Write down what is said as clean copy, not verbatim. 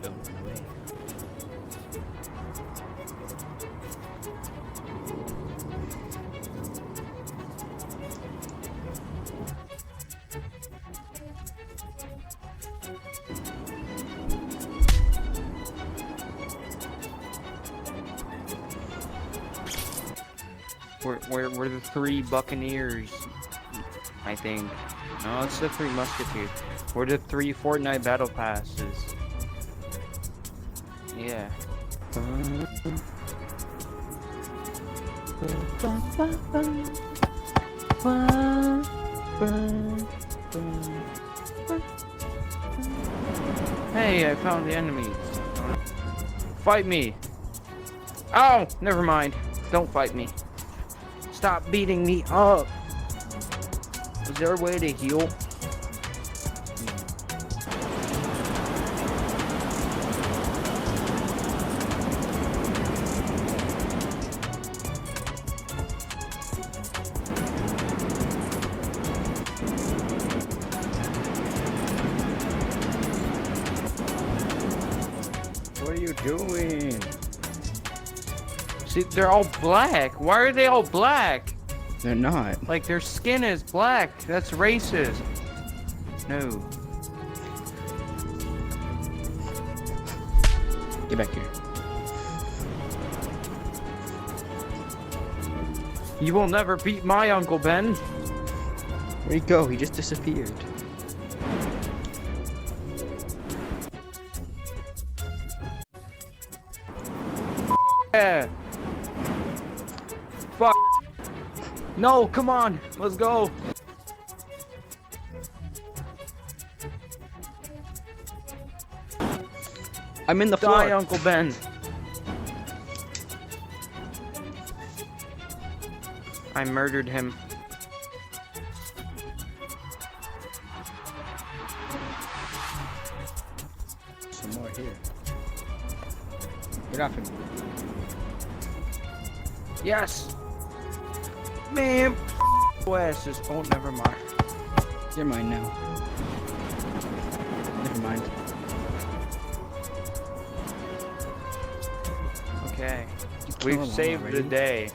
Don't run away. We're the three Buccaneers, I think. No, it's the three Musketeers. We're the three Fortnite Battle Passes. Yeah. Hey, I found the enemies. Fight me. Oh, never mind. Don't fight me. Stop beating me up. Is there a way to heal? What are you doing? See, they're all black. Why are they all black? They're not. Like, their skin is black. That's racist. No. Get back here. You will never beat my Uncle Ben. Where'd he go? He just disappeared. Yeah. Fuck. No, come on. Let's go. I'm in the Die, floor. Uncle Ben. I murdered him. Some more here. Get off him. Yes. Man. Asses. Oh, never mind. You're mine now. Never mind. Okay. You killed We've him saved the already? day.